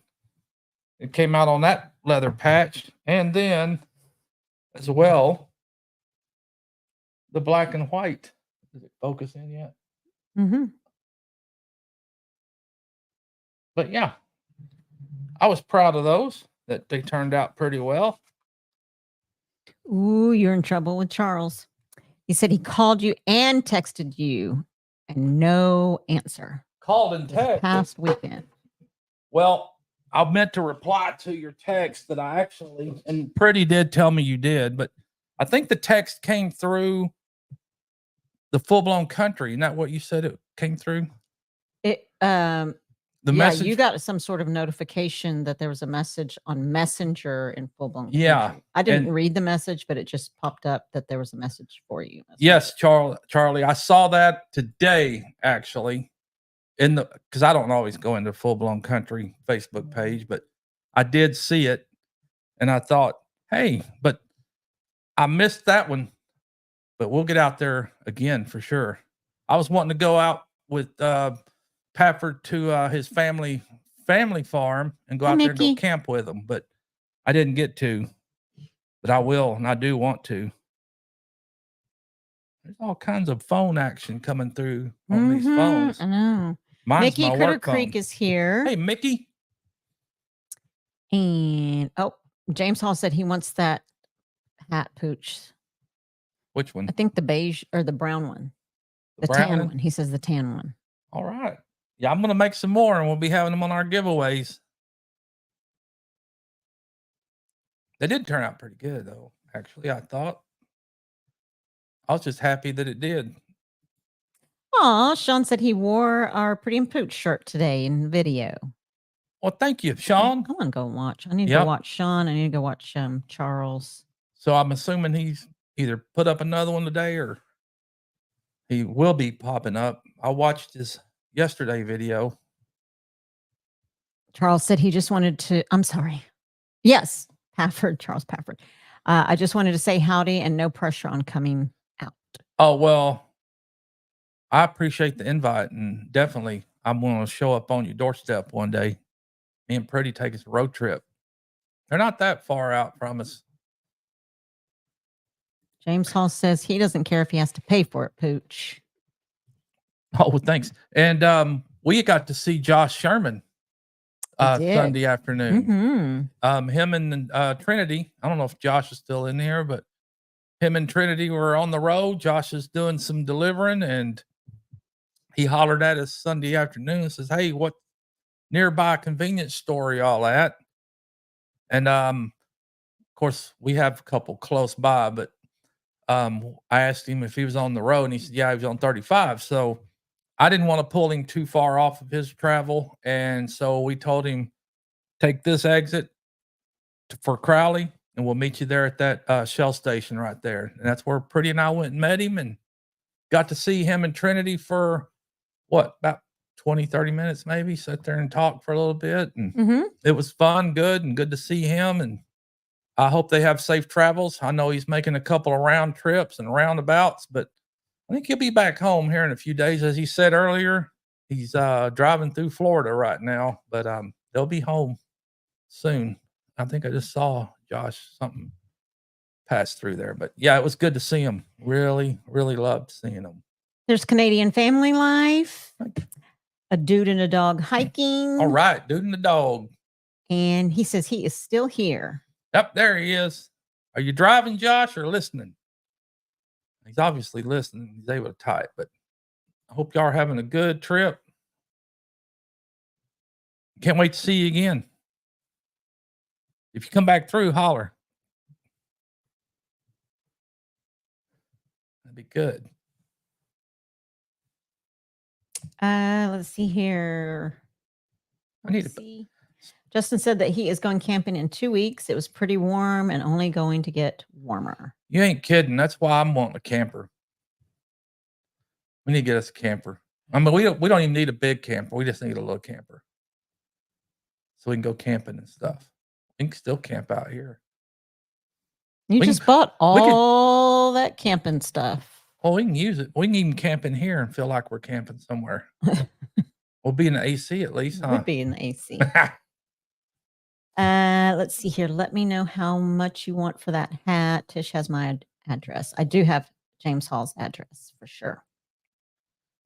It came out on that leather patch. And then as well, the black and white. Does it focus in yet? But yeah, I was proud of those, that they turned out pretty well. Ooh, you're in trouble with Charles. He said he called you and texted you and no answer. Called and texted. Past weekend. Well, I meant to reply to your text that I actually, and Pretty did tell me you did, but I think the text came through the Full Blown Country. Isn't that what you said it came through? The message. You got some sort of notification that there was a message on Messenger in Full Blown Country. Yeah. I didn't read the message, but it just popped up that there was a message for you. Yes, Charlie. I saw that today, actually, because I don't always go into Full Blown Country Facebook page, but I did see it, and I thought, hey, but I missed that one, but we'll get out there again for sure. I was wanting to go out with Pafford to his family farm and go out there and go camp with him, but I didn't get to. But I will, and I do want to. There's all kinds of phone action coming through on these phones. I know. Mine's Mickey my Critter work phone. Creek is here. Hey, Mickey. And James Hall said he wants that hat, Pooch. Which one? I think the beige or the brown one. The tan one. He says the tan one. All right. Yeah, I'm going to make some more, and we'll be having them on our giveaways. They did turn out pretty good, though, actually, I thought. I was just happy that it did. Aw, Sean said he wore our Pretty and Pooch shirt today in video. Well, thank you, Sean. I want to go watch. I need to go watch Sean. I need to go watch Charles. So I'm assuming he's either put up another one today or... He will be popping up. I watched his yesterday video. Charles said he just wanted to, I'm sorry. Yes, Pafford, Charles Pafford. I just wanted to say howdy and no pressure on coming out. Oh, well, I appreciate the invite, and definitely I'm going to show up on your doorstep one day. Me and Pretty take us a road trip. They're not that far out from us. James Hall says he doesn't care if he has to pay for it, Pooch. Oh, thanks. And we got to see Josh Sherman Sunday afternoon. Mm-hmm. Him and Trinity. I don't know if Josh is still in here, but him and Trinity were on the road. Josh is doing some delivering, and he hollered at us Sunday afternoon and says, "Hey, what nearby convenience store y'all at?" And of course, we have a couple close by, but I asked him if he was on the road, and he said, "Yeah, he was on 35." So I didn't want to pull him too far off of his travel, and so we told him, "Take this exit for Crowley, and we'll meet you there at that Shell station right there." And that's where Pretty and I went and met him, and got to see him and Trinity for about 20, 30 minutes, maybe. Sat there and talked for a little bit, and it was fun, good to see him. And I hope they have safe travels. I know he's making a couple of round trips and roundabouts, but I think he'll be back home here in a few days. As he said earlier, he's driving through Florida right now, but they'll be home soon. I think I just saw Josh something pass through there, but yeah, it was good to see him. Really loved seeing him. There's Canadian Family Life, a dude and a dog hiking. All right, dude and the dog. And he says he is still here. Yep, there he is. Are you driving, Josh, or listening? He's obviously listening. He's able to type, but I hope y'all are having a good trip. Can't wait to see you again. If you come back through, holler. That'd be good. Let's see here. Justin said that he is going camping in 2 weeks. It was pretty warm and only going to get warmer. You ain't kidding. That's why I'm wanting a camper. We need to get us a camper. I mean, we don't even need a big camper. We just need a little camper, so we can go camping and stuff. We can still camp out here. You just bought all that camping stuff. Oh, we can use it. We can even camp in here and feel like we're camping somewhere. We'll be in the AC at least, huh? We'll be in the AC. Let's see here. Let me know how much you want for that hat. Tish has my address. I do have James Hall's address for sure.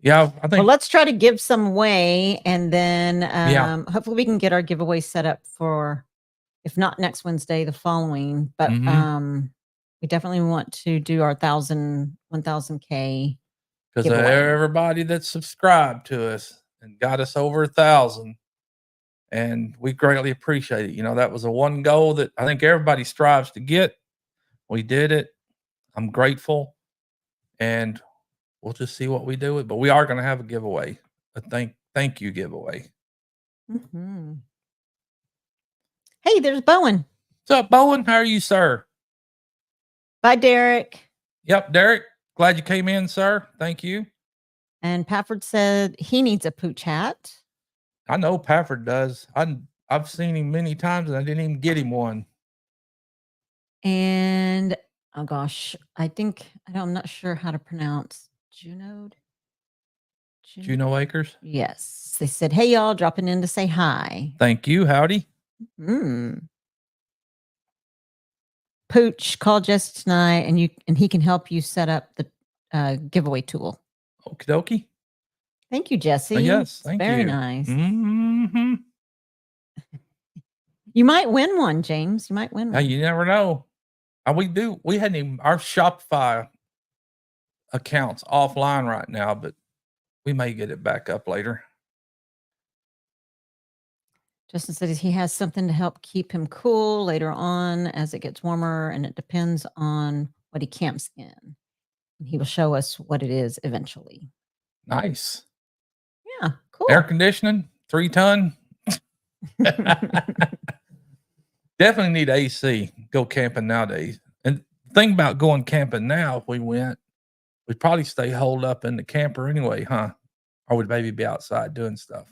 Yeah, I think. Well, let's try to give some away, and then hopefully we can get our giveaway set up for, if not next Wednesday, the following. But we definitely want to do our 1,000K. Because of everybody that subscribed to us and got us over 1,000. And we greatly appreciate it. You know, that was a one goal that I think everybody strives to get. We did it. I'm grateful. And we'll just see what we do with. But we are going to have a giveaway, a thank you giveaway. Hey, there's Bowen. What's up, Bowen? How are you, sir? Bye, Derek. Yep, Derek. Glad you came in, sir. Thank you. And Pafford said he needs a Pooch hat. I know Pafford does. I've seen him many times, and I didn't even get him one. And oh gosh, I'm not sure how to pronounce Juno Acres. Yes, they said, "Hey y'all, dropping in to say hi." Thank you. Howdy. Pooch, call Jesse tonight, and he can help you set up the giveaway tool. Okie dokie. Thank you, Jesse. Yes, thank you. Very nice. You might win one, James. You might win one. You never know. We hadn't even, our Shopify account's offline right now, but we may get it back up later. Justin says he has something to help keep him cool later on as it gets warmer, and it depends on what he camps in. And he will show us what it is eventually. Nice. Yeah, cool. Air conditioning, 3-ton. Definitely need AC. Go camping nowadays. And the thing about going camping now, if we went, we'd probably stay holed up in the camper anyway, huh? Or would maybe be outside doing stuff.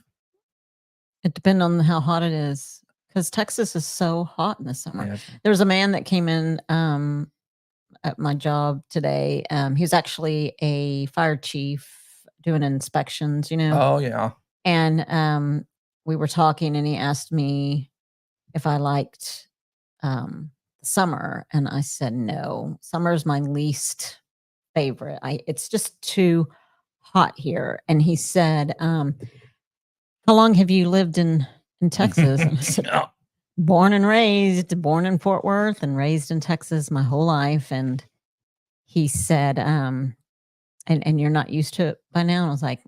It depends on how hot it is, because Texas is so hot in the summer. Yeah. There was a man that came in at my job today. He was actually a fire chief doing inspections, Oh, yeah. and we were talking, and he asked me if I liked summer, and I said no. Summer is my least favorite. It's just too hot here. And he said, "How long have you lived in Texas?" And I said, Yeah. born in Fort Worth and raised in Texas my whole life. And he said, and you're not used to it by now. And I was like,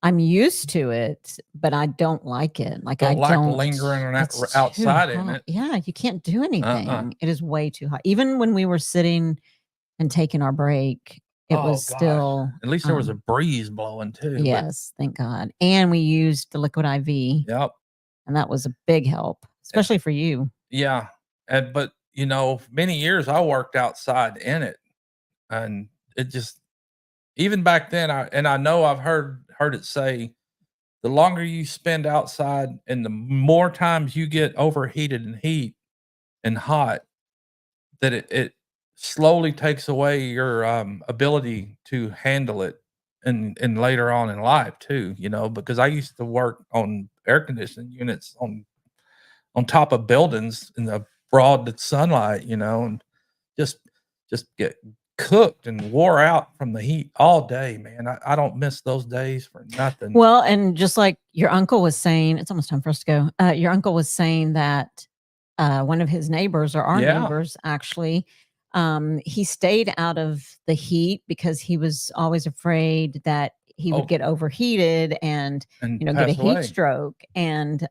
I'm used to it, but I don't like it. Like I Don't like don't lingering it's too outside in hot. it. Yeah, you can't do anything. Uh-uh. It is way too hot. Even when we were sitting and taking our break, it Oh, was gosh. still At least there was a breeze blowing too. But yes, thank God. And we used the liquid IV, yep. and that was a big help, especially for you. Yeah. But many years I worked outside in it, and it just even back then, I know I've heard it say, the longer you spend outside and the more times you get overheated and heat and hot, that it slowly takes away your ability to handle it and later on in life too, because I used to work on air conditioning units on top of buildings in the broad sunlight, and just get cooked and wore out from the heat all day, man. I don't miss those days for nothing. Well, and just like your uncle was saying, it's almost time for us to go. Your uncle was saying that one of his neighbors, or our Yeah. neighbors actually, he stayed out of the heat because he was always afraid that he would Oh, get overheated and and get a pass heat away. stroke. And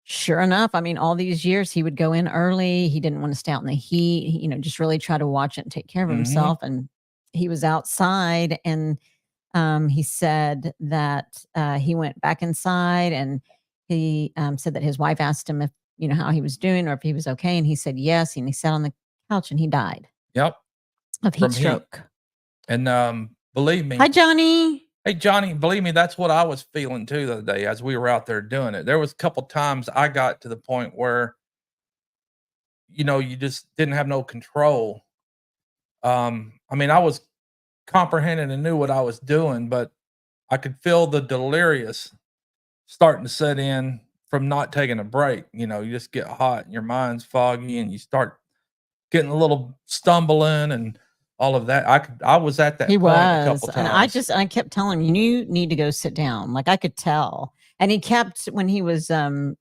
sure enough, I mean, all these years he would go in early. He didn't want to stay out in the heat. Just really try to watch it and take care of Mhm. himself. And he was outside, and he said that he went back inside, and he said that his wife asked him if how he was doing or if he was okay, and he said yes, and he sat on the couch and he died Yep. of heat From heat. stroke. And believe me, Hi, Johnny. hey Johnny, believe me, that's what I was feeling too the other day as we were out there doing it. There was a couple times I got to the point where you just didn't have no control. I mean, I was comprehending and knew what I was doing, but I could feel the delirious starting to set in from not taking a break. You just get hot and your mind's foggy and you start getting a little stumbling and all of that. I was at that He point a was, couple and times. I kept telling him, you need to go sit down. Like I could tell, and he kept when he was trying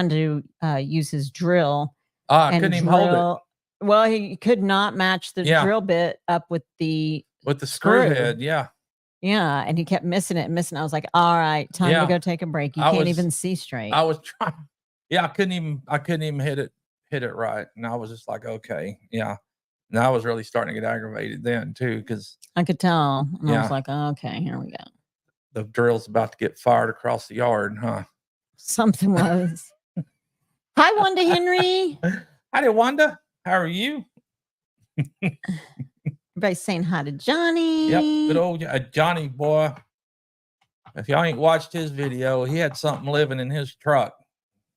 to use his drill I and couldn't even hold it. drill. Well, he could not match the Yeah. drill bit up with the screw head. Yeah. Yeah, and he kept missing it and missing. I was like, "All right, time to Yeah. go take a break. You I can't was- even see straight." I was trying. Yeah. I couldn't even hit it right. And I was just like, okay. Yeah. And I was really starting to get aggravated then too, because I could tell, and I Yeah. was like, "Okay, here we go." the drill's about to get fired across the yard, huh? Something was. Hi, Wanda Henry. Howdy, Wanda. How are you? Everybody's saying hi to Johnny. Yep. Good old Johnny boy. If y'all ain't watched his video, he had something living in his truck.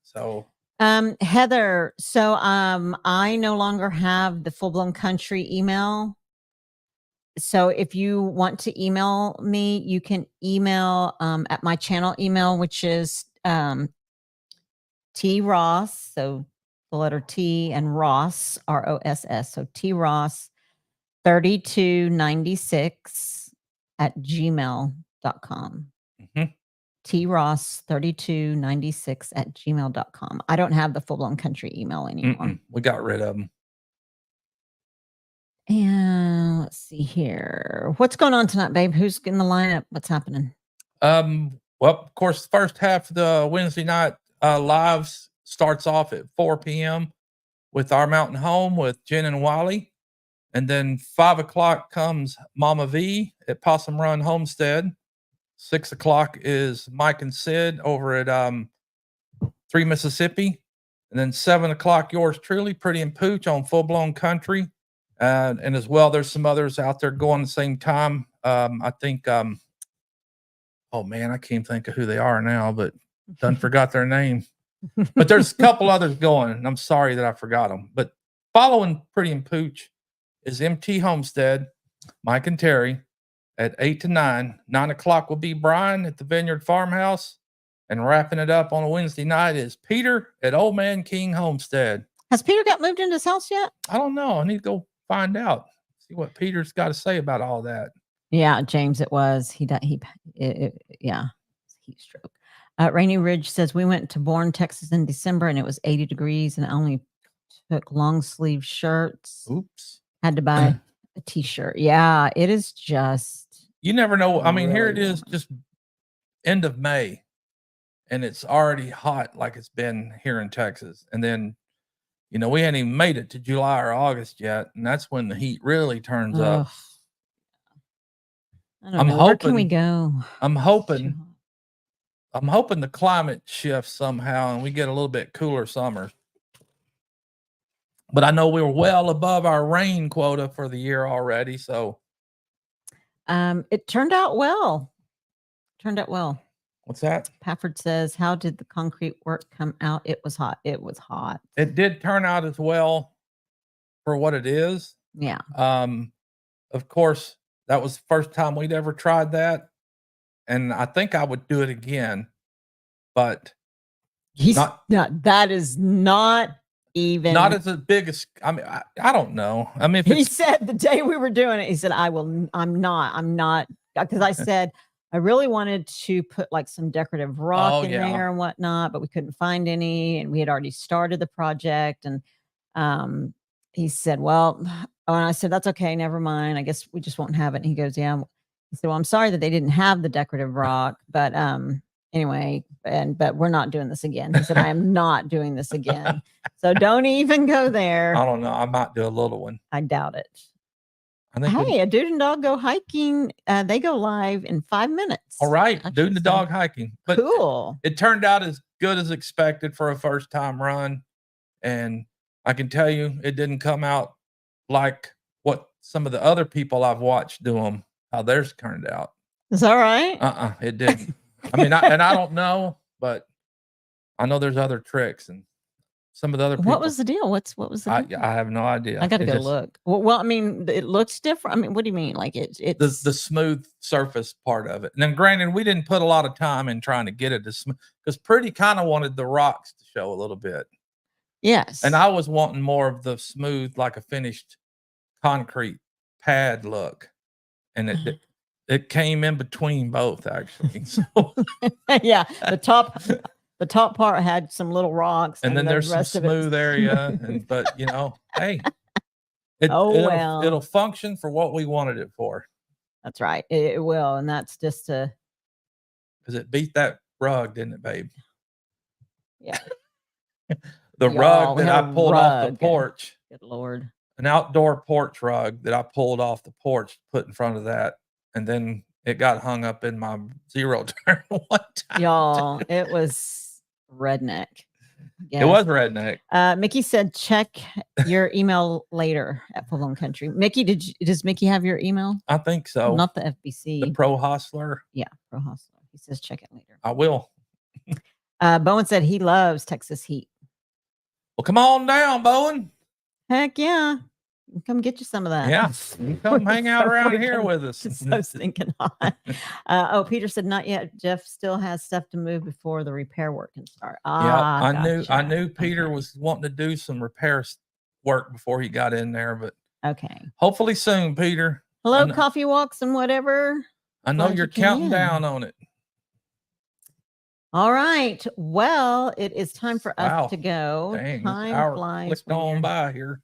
So Heather, so I no longer have the Full Blown Country email. So if you want to email me, you can email at my channel email, which is T Ross, so the letter T and Ross, ROSS. So T Ross 3296 at gmail.com. Mhm. T Ross 3296 at gmail.com. I don't have the Full Blown Country email anymore. We got rid of them. And let's see here. What's going on tonight, babe? Who's in the lineup? What's happening? Well, of course, the first half of the Wednesday night lives starts off at 4 p.m. with Our Mountain Home with Jen and Wiley. And then 5 o'clock comes Mama V at Possum Run Homestead. 6 o'clock is Mike and Sid over at 3 Mississippi. And then 7 o'clock, yours truly, Pretty and Pooch on Full Blown Country. And as well, there's some others out there going the same time. I think, oh man, I can't think of who they are now, but done forgot their name. But there's a couple others going, and I'm sorry that I forgot them. But following Pretty and Pooch is MT Homestead, Mike and Terry at 8 to 9. 9 o'clock will be Brian at the Vineyard Farmhouse. And wrapping it up on a Wednesday night is Peter at Old Man King Homestead. Has Peter got moved into his house yet? I don't know. I need to go find out. See what Peter's got to say about all that. Yeah, James, it was. Yeah, heat stroke. Rainy Ridge says we went to Bourne, Texas in December and it was 80 degrees and I only took long sleeve shirts. Oops. Had to buy a t-shirt. Yeah, it is just. You never know. I mean, really here it is just end of May and it's already hot like it's been here in Texas. And then, you know, we hadn't even made it to July or August yet. And that's when the heat really turns up. I don't know. Where can we go? I'm hoping the climate shifts somehow and we get a little bit cooler summer. But I know we were well above our rain quota for the year already. So it turned out well. What's that? Pafford says, how did the concrete work come out? It was hot. It was hot. It did turn out as well for what it is. Yeah. Of course, that was the first time we'd ever tried that. And I think I would do it again. But that is not even not as big as, I mean, I don't know. I mean, he said the day we were doing it, he said, I'm not, because I said, I really wanted to put like some decorative rock in there and whatnot, but we couldn't find any. And we had already started the project. And he said, well, and I said, that's okay. Never mind. I guess we just won't have it. And he goes, yeah. He said, well, I'm sorry that they didn't have the decorative rock, but anyway, but we're not doing this again. He said, I am not doing this again. So don't even go there. I don't know. I might do a little one. I doubt it. I think hey, a Dude and Dog Go Hiking. They go live in 5 minutes. All right. Dude and the Dog Hiking. But cool. It turned out as good as expected for a first time run. And I can tell you, it didn't come out like what some of the other people I've watched do them, how theirs turned out. Is that right? It didn't. I mean, I don't know, but I know there's other tricks and some of the other people. What was the deal? What was the deal? I have no idea. I got to go look. Well, I mean, it looks different. I mean, what do you mean? Like it's the smooth surface part of it. And then granted, we didn't put a lot of time in trying to get it to smooth because Pretty kind of wanted the rocks to show a little bit. Yes. And I was wanting more of the smooth, like a finished concrete pad look. And it came in between both actually. So yeah, the top part had some little rocks, and then there's some smooth area. But you know, hey, it'll function for what we wanted it for. That's right, it will, and that's just because it beat that rug, didn't it, babe? Yeah, the rug that I pulled off the porch. Good Lord, an outdoor porch rug that I pulled off the porch, put in front of that, and then it got hung up in my zero turn one time. Y'all, it was redneck. Yes. It was redneck. Mickey said, check your email later at Full Blown Country. Mickey, does Mickey have your email? I think so. Not the FBC. The Pro Hustler. Yeah, Pro Hustler. He says, check it later. I will. Bowen said he loves Texas heat. Well, come on down, Bowen. Heck yeah. Come get you some of that. Yeah. You come hang out around here with us. It's so stinking hot. Peter said, not yet. Jeff still has stuff to move before the repair work can start. I knew Peter was wanting to do some repair work before he got in there, but okay. Hopefully soon, Peter. Hello, coffee walks and whatever. I know you're counting down on it. All right. Well, it is time for us to go. Dang, time flies. Clicked on by here.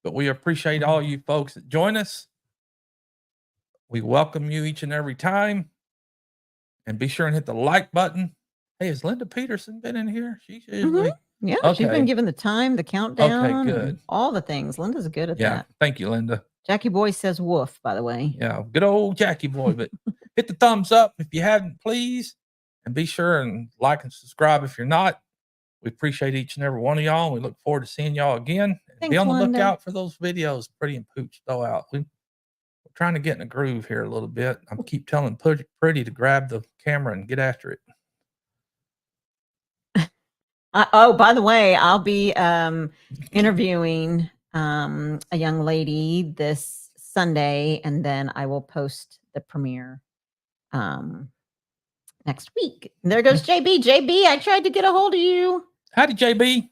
But we appreciate all you folks that join us. We welcome you each and every time. And be sure and hit the like button. Hey, has Linda Peterson been in here? She's usually... Yeah, okay. She's been given the time, the countdown, good. All the things. Linda's good at that. Thank you, Linda. Jackie Boy says woof, by the way. Yeah, good old Jackie Boy. But hit the thumbs up if you haven't, please. And be sure and like and subscribe if you're not. We appreciate each and every one of y'all. We look forward to seeing y'all again. Thanks, Be on the Wanda. lookout for those videos Pretty and Pooch throw out. We're trying to get in a groove here a little bit. I keep telling Pretty to grab the camera and get after it. Oh, by the way, I'll be interviewing a young lady this Sunday, and then I will post the premiere next week. And there goes JB. JB, I tried to get a hold of you. Howdy, JB.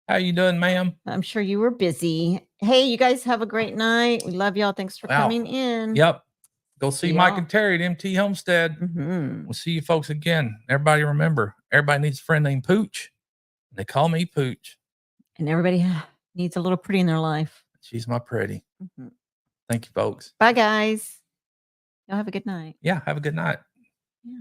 How you doing, ma'am? I'm sure you were busy. Hey, you guys have a great night. We love y'all. Thanks for coming in. Yep. Go see Mike y'all. and Terry at MT Homestead. We'll see you folks again. Everybody remember, everybody needs a friend named Pooch. They call me Pooch. And everybody needs a little pretty in their life. She's my pretty. Thank you, folks. Bye, guys. Y'all have a good night. Yeah, have a good night. Yeah.